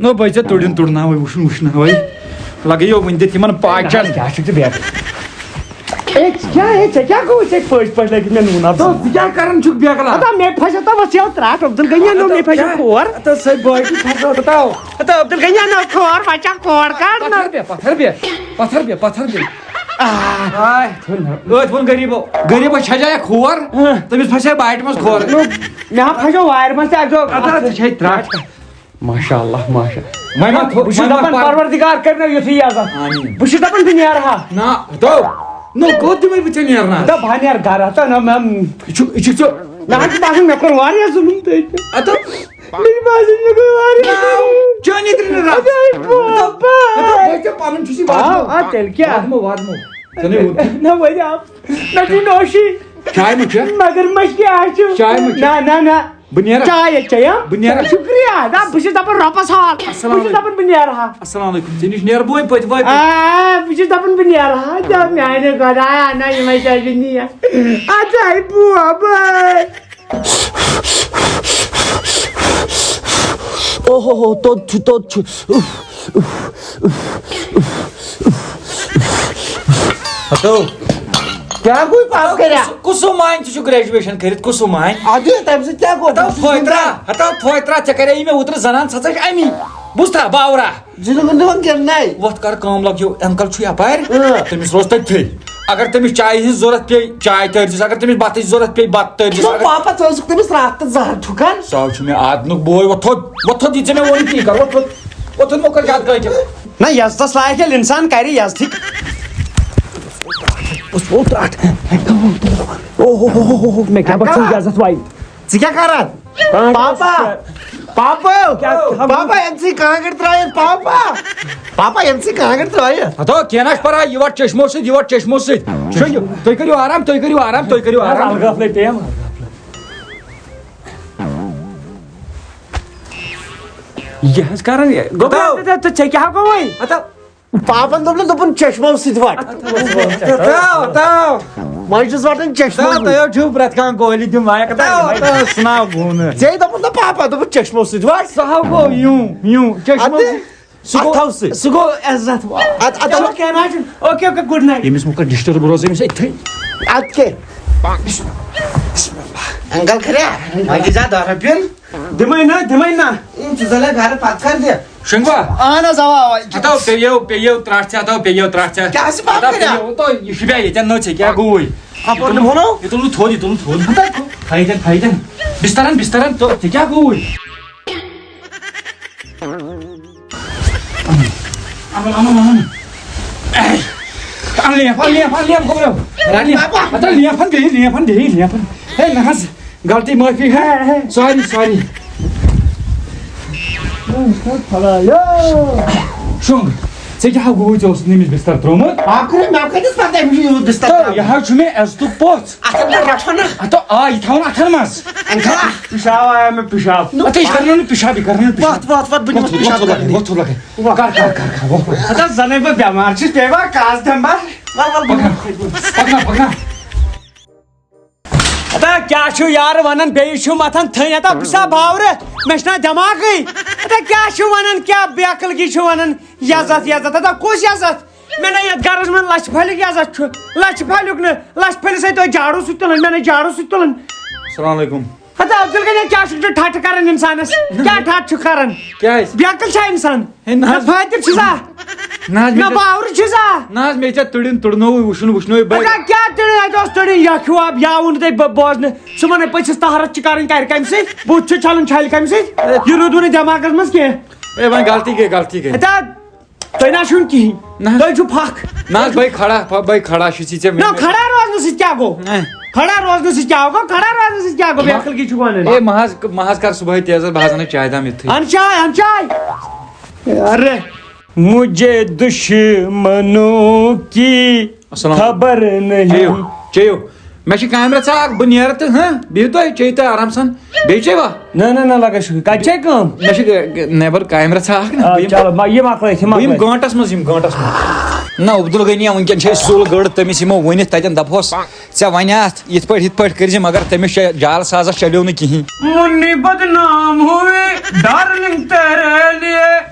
نو بھائی ژےٚ تُڑِن تُڑناوٕے وٕچھناوٕے لگٲیو وٕنہِ تہِ تِمن پاچن کیا چھُکھ ژٕ بیٚیہِ کیا گوٚو ژےٚ پٔزۍ پٲٹھۍ لٔگِتھ مےٚ نوٗن ژٕ کیٛاہ کران چھُکھ بیگلا ہتا مےٚ پھسیو تو وسیو ترٛٹھ عبدل گٔیاو مےٚ پھسیو کھور سۄ باقٕے پھسو تاو ہتا عبدل گٔیاو کھور بچا کھور کڑ نا پتھر بیٚہہ ٲدۍ ووٚن غریٖبو چھا جایا کھور تٔمِس پھسے باٹہِ منٛز کھور مےٚ ہا پھسیو وارِ منٛز تہِ اکہِ دۄہ ژٕ چھے ترٛٹھ ماشاء اللہ ماشاء وۄنۍ ما بہٕ چھُس دپان پروردگار کٔرنو یُتھُے عزت بہٕ چھُس دپان بہٕ نیرٕ ہا نہ تو نو کوٚت دِمے بہٕ ژےٚ نیرناو ہتا بہٕ نیرٕ گرٕ ہتا نہ یہِ چھُکھ ژٕ مےٚ حظ چھُ باسان مےٚ کوٚر واریاہ ظُلُم تٔتۍ اتو مےٚ چھُ باسان مےٚ کوٚر واریاہ چٲنی ترٛنہِ راتھ پنُن چھُسی تیٚلہِ کیٛاہ وادمو ژٕ نہ ؤنِو مےٚ چھُ نوشی چاے مہ چےٚ مگر مےٚ کیٛاہ چھُ چاے مہ چےٚ نہ نہ نہ بہٕ نیرٕ چاے چیٚیا بہٕ نیرٕ شُکریہ نہ بہٕ چھُس دپان رۄبس حوال بہٕ چھُس دپان بہٕ نیرٕ ہا السلام علیکم ژےٚ نِش نیرٕ بہٕ پٔتۍ وٲتۍ بہٕ چھُس دپان بہٕ نیرٕ ہا دپ میانہِ خۄدایا نہ یِمے چیٚجہِ نِیَس اَدے بوبے اوہو توٚت چھُ ہتو کیٛاہ گوٚو پاپ کَریا کُسو مانہِ ژٕ چھُکھ گریجویشن کٔرِتھ کُسو مانہِ اَدٕ تَمہِ سۭتۍ کیٛاہ ہتو فٲیترا ژےٚ کَرے مےٚ اوترٕ زنان ژٕ ژَچ امی بوٗزتھا باورا گِرناے وۄتھ کر کٲم لگ یو انکل چھُ یپارِ تٔمِس روز تٔتھٕے اگر تٔمِس چایہِ ہٕنٛز ضوٚرتھ پیٚیہِ چاے تٲرزِس اگر تٔمِس بتٕچ ضوٚرتھ پیٚیہِ بتہٕ تٲرزِس پاپا ژٕ ٲسٕکھ تٔمِس راتھ تہٕ زہر ٹھُکان سُہ حظ چھُ مےٚ آدنُک بوے وۄتھُن یہِ ژےٚ مےٚ ووٚن تی کر وۄتھُن مو کر زیادٕ کٲتہِ نہ یزتس لایق ییٚلہِ اِنسان کرِ یزتھٕے مےٚ کیٛاہ باسان عزت وایہِ ژٕ کیٛاہ کران پاپا ییٚمسٕے کانٛگٕر ترٛٲیِتھ پاپا ییٚمسٕے کانٛگٕر ترٛٲیِتھ ہتو کینٛہہ نہ چھُ پرواے یہِ وٹ چشمو سۭتۍ تُہۍ کٔرِو آرام تُہۍ کٔرِو آرام الگافلے پیٚیَم یہِ حظ کران ژےٚ کیٛاہ گوٚو وۄنۍ پاپن دوٚپ نہٕ دوٚپُن چشمو سۭتۍ وٹ وۄنۍ چھُس وٹان چشمو چھُو پرٮ۪تھ کانٛہہ کوہلی دِم سُناو گوٚو نہٕ ژےٚ دوٚپُن نہ پاپا دوٚپُن چشمو سۭتۍ وٹ سُہ ہاو گوٚو یوٗ سُہ گوٚو عزت کیٚنٛہہ نہ چھُنہٕ اوکے اوکے گُڈ نایٹ ییٚمِس مۄکر ڈِسٹٔرب روزِ أمِس أتھٕے ادٕ کیٛاہ انکل کھریا وۄنۍ دی زیادٕ 10 رۄپیہِ دِمے نہ ژٕ ژَلے گرٕ پتہٕ کر دِ شنگوا اہن حظ اوا ہتو پیٚیو ترٛٹھ ژےٚ پیٚیو ترٛٹھ ژےٚ کیٛاہ چھِ پاپہٕ کران؟ یہِ چھُ بیٚیہِ ییٚتٮ۪ن نٔژ ژےٚ کیٛاہ گوٚوُے اپور نِمونو یہِ تُلُن تھوٚد تھایتن بسترن ژےٚ کیٛاہ گوٚوُے لیفن ہے نہ حظ غلطی معٲفی ہے سوری شونٛگ ژےٚ کیٛاہ گوٚوُے ژےٚ اوسُتھ أمِس بستر ترٛوومُت مےٚ کَتٮ۪س پتہ أمِس چھُ یوٗت بِستر یہِ حظ چھُ مےٚ عزتُک پوٚژھ اَتھن پٮ۪ٹھ رَٹھو نا ہتو یہِ تھاوُن اَتھن منٛز پِشاب آیا مےٚ پِشاب یہِ کرنو نہٕ پِشاب وَتھ بہٕ نِمَس پِشاب کَرنہِ ہتا زَنَے بہٕ بٮ۪مار چھُس پیٚوا کاز پکنا ہتا کیٛاہ چھُ یارٕ وَنان بیٚیہِ چھُ متھان تھٔنۍ ہتا بہٕ چھُسا باورٕ مےٚ چھُنا دٮ۪ماغٕے ہتا کیٛاہ چھُ وَنان کیٛاہ بے عقلگی چھُ وَنان یزت ہتا کُس یزت مےٚ نَے یتھ گرس منٛز لچھِ پھٔلِک یزت چھُ لچھِ پھٔلیُک نہٕ لچھِ پھٔلِس سۭتۍ تُہۍ جاڑوٗ سۭتۍ تُلان مےٚ نَے جاڑوٗ سۭتۍ تُلان السلام علیکم ہتا عبدل گنیا کیٛاہ چھُکھ ژٕ ٹھٹھٕ کران انسانس کیٛاہ ٹھٹھ چھُکھ کران کیٛازِ بے عقل چھا انسان نہ حظ فٲطر چھُسا نہ حظ نہ باورٕ چھُسا نہ حظ مےٚ ژےٚ تُڑِن تُڑنووُے وٕچھنووُے کیٛاہ تٔڑِن اَتہِ اوس تٔڑِن یا کھیوٚو یا ووٚن تۄہہِ بوزنہٕ صُبحن پٔژھِس طہارت چھِ کرٕنۍ کرِ کمہِ سۭتۍ بُتھ چھُ چھلُن چھلہِ کمہِ سۭتۍ یہِ روٗدوٕ نہٕ دٮ۪ماغس منٛز کینٛہہ اے وۄنۍ غلطی گٔے ہتا تۄہہِ نہ چھُو نہٕ کِہینۍ تۄہہِ چھُو پھکھ نہ حظ بھائی کھڑا چھُسی ژےٚ نہ کھڑا روزنہٕ سۭتۍ کیٛاہ گوٚو کھڑا روزنہٕ سۭتۍ کیٛاہ گوٚو کھڑا روزنہٕ سۭتۍ کیٛاہ گوٚو بے عقلگی چھُکھ وَنان اے مہاز کر صبحٲے تیز بہٕ حظ اَنَے چاے دام یِتھٕے ان چاے ارے مجھے دشمنوں کی خبر نہیں چیٚیِو مےٚ چھِ کامہِ رژھا اکھ بہٕ نیرٕ تہٕ بِہِو تُہۍ چیٚیِو تُہۍ آرام سان بیٚیہِ چیٚوا نہ لگا شُکر کتہِ چھے کٲم مےٚ چھِ نیبر کامہِ رژھا اکھ نا چلو یہِ مۄکلٲیِتھ بہٕ یِم گٲنٛٹس منٛز نہ عبدل غنی وٕنکیٚن چھِ أسۍ سُل گٔڑ تٔمِس یِمو ؤنِتھ تتٮ۪ن دپہوس ژےٚ وَنیاتھ یِتھ پٲٹھۍ کٔرزِ مگر تٔمِس چھِ جال سازس چلیو نہٕ کِہینۍ منی بدنام ہوئے ڈارلنگ تیرے لیے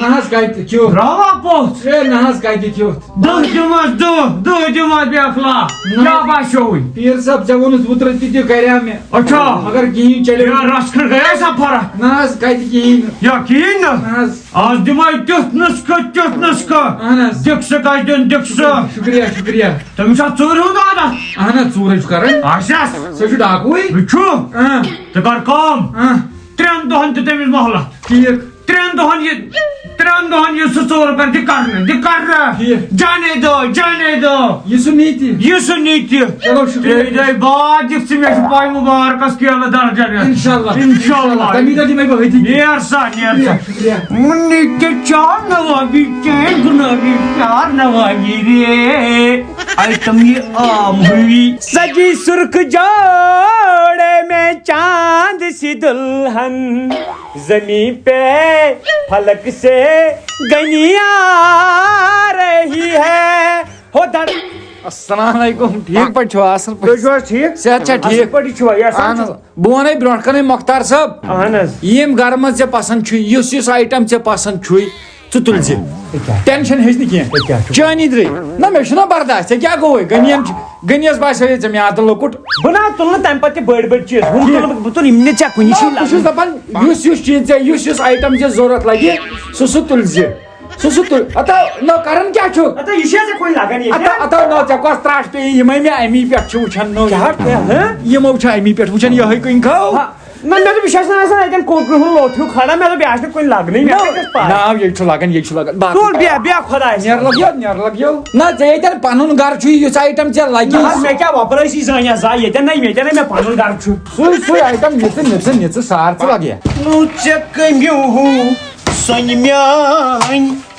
نہ حظ کَتہِ کیُتھ راوا پوت ہے نہ حظ کَتہِ کیُتھ دہ دِمس بیاکھلا کیٛاہ باسیو وۄنۍ پیٖر صٲب ژےٚ ووٚنُتھ اوترٕ تہِ تہِ کَریٛاو مےٚ اچھا مگر کِہیٖنۍ چلیو رس کھنڈ گیا سا فرق نہ حظ کَتہِ کِہیٖنۍ نہٕ یا کہین نہ حظ آج دمائی تیُتھ نسخہٕ اہن حظ دِکسہٕ گژھِ دیُن دِکسہٕ شُکریہ شُکریہ تٔمِس چھا ژوٗرِ ہُنٛد عادت اہن حظ ژوٗرے چھُ کران آسٮ۪س سُہ چھُ ڈاکوٕے وٕچھو اۭں ژٕ کر کٲم اۭں 3 دۄہن دِ تٔمِس مۄہلت ٹھیٖک 3 دۄہن یہِ سُہ ژوٗر کر دِ کرنہٕ ٹھیٖک جانے دو یہِ سُہ نیٖتی یہِ سُہ نیٖتہِ چلو شُکریہ 3 دۄہہِ بعد دِکھ ژٕ مےٚ چھُ پاے مُبارکس کیلہٕ درجن اِنشاءاللہ تَمی دۄہ دِمے بہٕ أتی نیر سا شُکریہ منی کے چار نوابی چین گنابی پیار نوابی رے آئٹم یہ عام ہوئی سجی سرخ جوڑے میں چاند سی دلہن زمین پہ فلک سے گنی آ رہی ہے ہو در السلام علیکم ٹھیک پٲٹھۍ چھِوا اصل پٲٹھۍ ٹھیک صحت چھا ٹھیک اہن حظ بہٕ وَنَے برونٛٹھ کَنَے مۄختار صٲب اہن حظ ییٚمۍ گرٕ منٛز ژےٚ پسنٛد چھُے یُس آیٹم ژےٚ پسنٛد چھُے ژٕ تُلۍ زِ ٹینشن ہیٚچھ نہٕ کینٛہہ چٲنی درٕے نہ مےٚ چھُنہ برداش ژےٚ کیٛاہ گوٚوُے گٔنیَس باسیٚوے ژےٚ مےٚ اَدٕ لۄکُٹ بہٕ نا تُلنہٕ تَمہِ پتہٕ تہِ بٔڑۍ چیٖز بہٕ تُل یِم نہٕ ژےٚ کُنہِ بہٕ چھُس دپان یُس چیٖز ژےٚ یُس آیٹم ژےٚ ضوٚرتھ لگہِ سُہ تُلۍ زِ سُہ تُل اتا نو کران کیٛاہ چھُکھ یہِ چھا ژےٚ کُنہِ لگان اتا نو ژےٚ کۄس ترٛاش پیٚیہِ یِمے مےٚ امی پٮ۪ٹھ چھِ وٕچھان نو یِمو چھِ امی پٮ۪ٹھ وٕچھان یِہوے کٕنۍ کھاو نہ مےٚ دوٚپ یہِ چھَس نہٕ آسان اَتٮ۪ن کوکرِ ہُنٛد لوٚٹھ ہیوٗ کھڑا مےٚ دوٚپ یہِ آسہِ نہٕ کُنہِ لگنٕے ناو ییٚتہِ چھُ لگان تُل بیٚہہ خۄدایس نیرٕ لگیو نہ ژےٚ ییٚتٮ۪ن پنُن گرٕ چھُے یُس آیٹم ژےٚ لگہِ مےٚ کیٛاہ وۄپرٲسی زٲنیا زا ییٚتٮ۪ن مےٚ پنُن گرٕ چھُ سُے آیٹم نِژٕ سار ژٕ لگہِ نو ژےٚ کٔمیو سۄنہِ میٛٲنۍ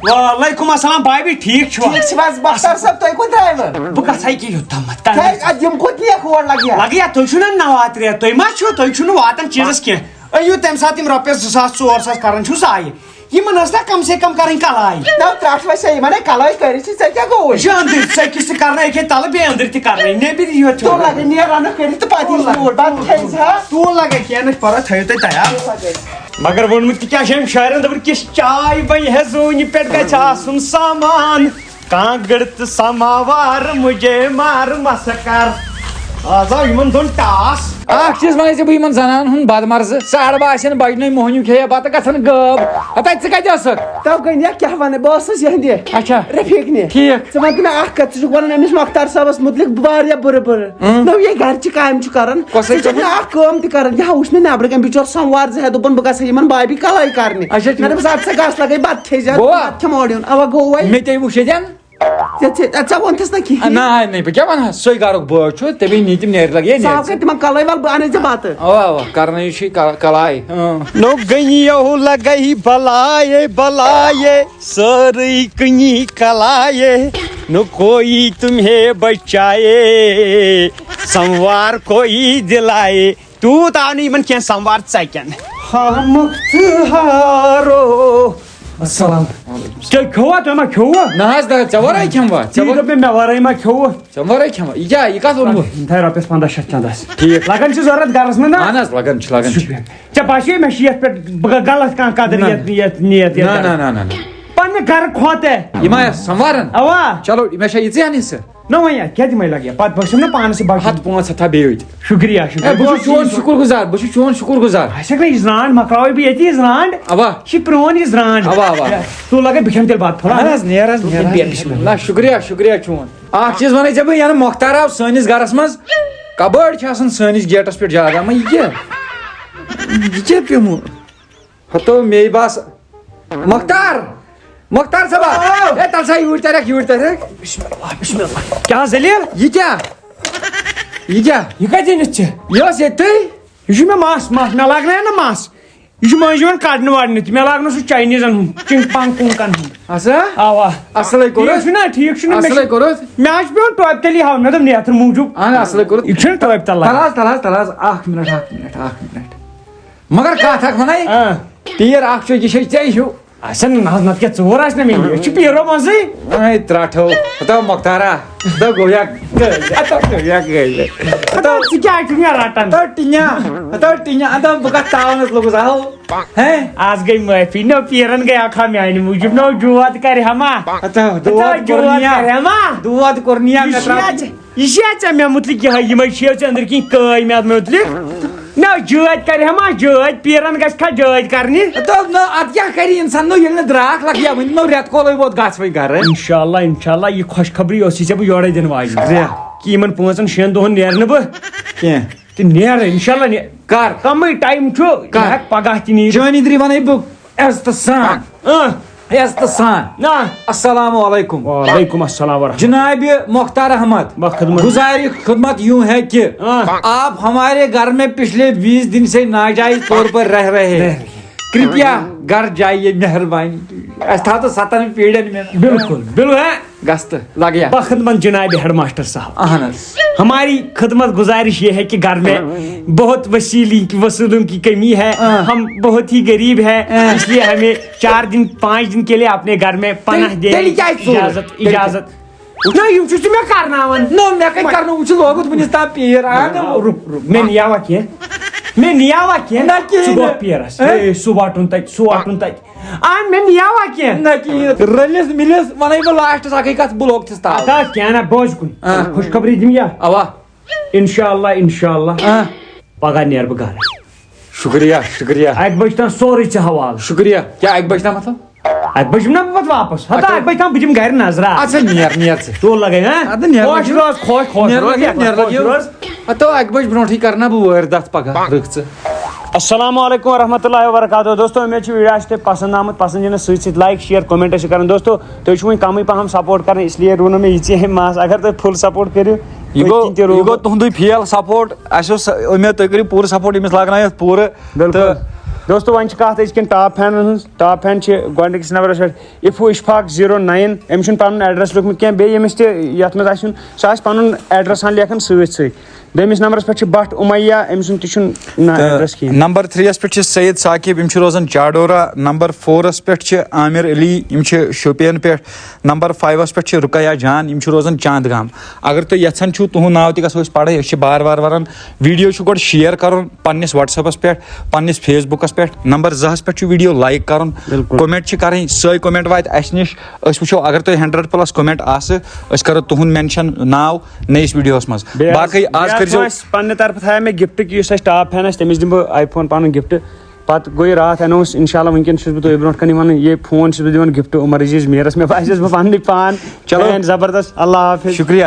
وعلیکم السلام بھابی ٹھیک چھو مختار صٲب تُہۍ کوٚت درٛایوٕ بہٕ گژھے کہِ یوٚتامتھ یِم کوٚت نِیَکھ اور لگیا تُہۍ چھُو نا 9 3 تُہۍ ما چھُو تُہۍ چھُو نہٕ واتان چیٖزس کینٛہہ أنِو تمہِ ساتہٕ یِم رۄپیس 2000 4000 کران چھُو ضایہِ یِمن ٲس نا کم سے کم کرٕنۍ کلاے نو ترٛٹھ وسے یِمن کلاے کٔرِتھ ژےٚ کیٛاہ گوٚوُے یہِ أنٛدٕرۍ ژٔکِس تہِ کرنٲے اکے تلہٕ بیٚیہِ أنٛدٕرۍ تہِ کرنٲے نیبٕرۍ یوت تو لگے نیر رنُک کٔرِتھ تہٕ پتہٕ یی روٗد بتہٕ کھیٚیہِ زِ تول لگے کینٛہہ نہٕ پرواے تھٲیِو تُہۍ تیار مگر ووٚنمُت تہِ کیٛاہ چھِ أمۍ شاعرن دوٚپُن کِژھ چاے بنہِ ہے زوٗنہِ پٮ۪ٹھ گژھِ آسُن سامان کانٛگٕر تہٕ سماوار مُجے مار مسکر آز آو یِمن دۄن ٹاس اکھ چیٖز ونے ژےٚ بہٕ یِمن زنانن ہُنٛد بدمرزٕ ساڑٕ بہہ آسن بجنٕے موہنیوٗ کھیٚیا بتہٕ گژھن غٲب ہتا ژٕ کتہِ ٲسکھ تو گٔنیا کیٛاہ وَنہٕ بہٕ ٲسٕس یِہنٛدِ اچھا رفیٖقنہِ ٹھیٖک ژٕ وَن مےٚ اکھ کتھ ژٕ چھُکھ ونان أمِس مختار صٲبس مُتعلق واریاہ بُرٕ دوٚپ یہِ گرچہِ کامہِ چھُ کران ژٕ چھُکھ نہٕ اکھ کٲم تہِ کران یہِ وٕچھ مےٚ نیبرٕ کَنۍ بِچور سموار زٕ ہٮ۪تھ دوٚپُن بہٕ گژھٕ یِمن بابی کلاے کرنہِ مےٚ دوٚپُس اَدٕ سا گژھ لگے بتہٕ کھیٚے زِ بتہٕ کھٮ۪مہٕ اورٕ یُن اوا گوٚو وۄنۍ مےٚ تے وٕچھ ییٚتٮ۪ن ژےٚ ووٚنتھس نہ کِہیٖنۍ نہ بہٕ کیٛاہ ونہٕ سُے گرُک بٲژ چھُ تٔمی نی تِم نیرِ لگے ژٕ ہاو تِمن کلاے ول بہٕ اَنے ژےٚ بتہٕ اوا اوا کرنٲیِو چھُے کلاے نو گٔیو لگے بلایے بلایے سٲرٕے کٕنی کلایے نو کوئی تمہیں بچایے سموار کوئی دلایے تیوٗت آو نہٕ یِمن کینٛہہ سموار ژکٮ۪ن السلام تُہۍ کھیوٚوا تُہۍ ما کھیوٚوا نہ حظ ژےٚ ورٲے کھٮ۪موا مےٚ ورٲے ما کھیوٚوٕ ژےٚ ورٲے کھٮ۪موا یہِ کیٛاہ یہِ کتھ اوٚنمُت تھٲے رۄپیس 1500 چندس ٹھیٖک لگان چھِ ضروٗرت گرس منٛز اہن حظ لگان چھُ ژےٚ باسیے مےٚ چھِ یتھ پٮ۪ٹھ غلط کانٛہہ قدر یتھ نِیت نہ پننہِ گرٕ کھۄتہٕ یِم آیا سموارن اوا چلو مےٚ چھا یِژٕے ہن حِصہٕ نہ وۄنۍ کیٛاہ دِمے لگیا پتہٕ باسیٚو نہ پانس ہتھ 500 بیٚیہِ ییٚتہِ شُکریہ بہٕ چھُس چون شُکر گُزار اَسہِ یہِ زرانٛڈ مۄکلاوے بہٕ ییٚتی یہِ زرانٛڈ اوا یہِ چھِ پرٛون یہِ زرانٛڈ ژٕ لگے بہٕ کھٮ۪مہٕ تیٚلہِ بتہٕ پھوٚل نہ شُکریہ چون اکھ چیٖز ونے ژےٚ بہٕ یَنہٕ مۄختار آو سٲنِس گرس منٛز کبٲڑۍ چھِ آسان سٲنِس گیٹس پٮ۪ٹھ جگہ ما یہِ کیٛاہ پیوٚمُت ہتو مے باس مۄختار صٲبا ہے تل سا یوٗرۍ ترکھ کیٛاہ زلیٖل یہِ کیٛاہ یہِ کتہِ أنِتھ ژےٚ یہِ ٲس ییٚتھٕے یہِ چھُ مےٚ مس مےٚ لاگناے نا مس یہِ چھُ مٔنٛزۍ یِوان کڑنہٕ وڑنہٕ تہِ مےٚ لاگنو سُہ چاینیٖزن ہُنٛد چِنگ پانگ کُنکن ہُنٛد اچھا اوا اصلٕے کوٚرُتھ ٹھیٖک چھُنہ اصلٕے کوٚرُتھ مےٚ حظ چھُ پیوان ٹوپہِ تلی ہاوُن مےٚ دوٚپ نیتھر موٗجوٗب اہن اصلٕے کوٚرُتھ یہِ چھُنہ ٹوپہِ تل تل حظ اکھ منٹ مگر کتھ اکھ ونے پیر اکھ چھُ یہِ چھے ژےٚ ہیوٗ اچھا نت کیا ژور آس نا مےٚ پیرو منٛزٕے اے ترٛٹھو ہتو مۄختارا ہتو گویا ہتو گویا گٔے ژٕ کیٛاہ چھُکھ مےٚ رٹان ہتو ٹِنیا ہتو بہٕ کتھ تاونس لوٚگُس اہو ہے آز گٔے معٲفی نو پیرن گٔے اکھا میانہِ موٗجوٗب نو جود کرِ ہما ہتو جود کرِ ہما دود کوٚرنِیا مےٚ یہ ژےٚ مےٚ مُتلِق یِہے یِمے چھِو ژےٚ أنٛدرۍ کِنۍ کٲے مےٚ مُتلِق نو جٲدۍ کرِ ہما جٲدۍ پیرن گژھِ کھا جٲدۍ کرنہِ نہ اتھ کیٛاہ کرِ انسان نو ییٚلہِ نہٕ درٛاکھ لگیا وۄنۍ نو رٮ۪تہٕ کولٕے ووت گژھ وۄنۍ گرٕ انشاءاللہ یہ خوشخبری ٲسٕے ژےٚ بہٕ یورے دِنہٕ واجیٚنۍ کہِ یِمن 5-6 دۄہن نیرٕ نہٕ بہٕ کینٛہہ تہٕ نیرٕ انشاءاللہ کر کمٕے ٹایم چھُ یہِ ہٮ۪کہِ پگاہ تہِ نیٖرِتھ جٲنی دِری ونے بہٕ عزتہٕ سان عزتہٕ سان نا السلام علیکم وعلیکم السلام ورحمۃ جناب مختار احمد گزاری خدمت یوں ہے کہ آپ ہمارے گھر میں پچھلے 20 دن سے ناجائز طور پر رہ رہے ہیں کرپیا گھر جائیے مہربانی اس تھا تو 7 پیڑن میں بالکل ہے گست لگ گیا بخدمت جناب ہیڈ ماسٹر صاحب اہنس ہماری خدمت گزارش یہ ہے کہ گھر میں بہت وسیلوں کی کمی ہے ہم بہت ہی غریب ہیں اس لیے ہمیں 4 دن 5 دن کے لیے اپنے گھر میں پناہ دینے اجازت میں کرناون نو میں کتھ کرنو وچ لوگت ونس تا پیر میں نیاوا کینٛہہ ژٕ گوٚو پیرس سُہ وٹُن تتہِ میں نیاوا کینٛہہ رلس ملس ونے بہ لاسٹس اکے کتھ بہ لوگ تھس تا کینٛہہ نہ بوز کُن خوشخبری دِم یا اوا انشاءاللہ پگاہ نیرٕ بہٕ گرٕ شکریہ 1 بجہِ تام سورُے ژےٚ حوالہٕ شکریہ کیا 1 بجے مطلب 1 بجہِ نا بہٕ پتہٕ واپس 1 بجہِ تام بہٕ دِمہٕ گرِ نظرا اچھا نیر ژٕ تو لگے خوش روز تو 1 بجے برونٹھٕے کرنا بہ وٲرۍدات پگاہ رٕکھ ژٕ السلام علیکم ورحمۃ اللہ وبرکاتہ دوستو امید چھِ ویڈیو آسہِ تۄہہِ پسنٛد آمُت پسنٛد دِنَس سۭتۍ سۭتۍ لایک شِیر کومنٹ ٲسِو کران دوستو تُہۍ چھِو وۄنۍ کمٕے پہم سپورٹ کران اس لیے روٗ نہٕ مےٚ یِژے ماس اگر تُہۍ فُل سپورٹ کٔرِو یہ گو تہندُے فیل سپورٹ اسہِ اوس امید تُہۍ کٔرِو پوٗرٕ سپورٹ أمِس لاگنٲیِتھ پوٗرٕ بالکل دوستو وۄنۍ چھِ کتھ أزکٮ۪ن ٹاپ فینن ہٕنٛز ٹاپ فین چھِ گۄڈنِکِس نمبرس پٮ۪ٹھ اِفوٗ اشفاق 09 أمِس چھُنہٕ پنُن ایڈرس لیوٗکھمُت کینٛہہ بیٚیہِ ییٚمِس تہِ یتھ منٛز آسہِ یُن سُہ آسہِ پنُن ایڈرس ہن لیکھان سۭتۍ دوٚیمِس نمبرس پٮ۪ٹھ چھِ بٹ اُمیہ أمۍ سُنٛد تہِ چھُنہٕ ایڈرس کِہینۍ نمبر 3 یس پٮ۪ٹھ چھِ سید ثاقب یِم چھِ روزان چاڈورا نمبر 4 پٮ۪ٹھ چھِ عامر علی یِم چھِ شوپین پٮ۪ٹھ نمبر 5 پٮ۪ٹھ چھِ رُقیہ جان یِم چھِ روزان چاند گام اگر تُہۍ یژھان چھِو تُہُنٛد ناو تہِ گژھو أسۍ پڑھٕنۍ أسۍ چھِ بار بار ونان ویڈیو چھُ گۄڈٕ شِیر کرُن پننِس وٹس ایپس پٮ۪ٹھ پننِس فیس بُکس پٮ۪ٹھ نمبر 2 پٮ۪ٹھ چھُ ویڈیو لایک کرُن کومنٹ چھِ کرٕنۍ سۄے کومنٹ واتہِ اسہِ نِش أسۍ وٕچھو اگر تۄہہِ 100+ کومنٹ آسہٕ أسۍ کرو تُہُنٛد مینشن ناو نٔیِس ویڈیوس منٛز باقٕے آز کٔرزیٚو پننہِ طرفہٕ تھایو مےٚ گفٹ کہ یُس اسہِ ٹاپ فین آسہِ تٔمِس دِمہٕ بہٕ آی فون پنُن گفٹ پتہٕ گوٚو یہِ راتھ اناوُنس انشاءاللہ وٕنکیٚن چھُس بہٕ تۄہہِ برونٛٹھ کَنہِ وَنان یہِ فون چھُس بہٕ دِوان گفٹ عمر عزیز میرس مےٚ باسیٚس بہٕ پننُے پان چلو زبردست اللہ حافظ شُکریہ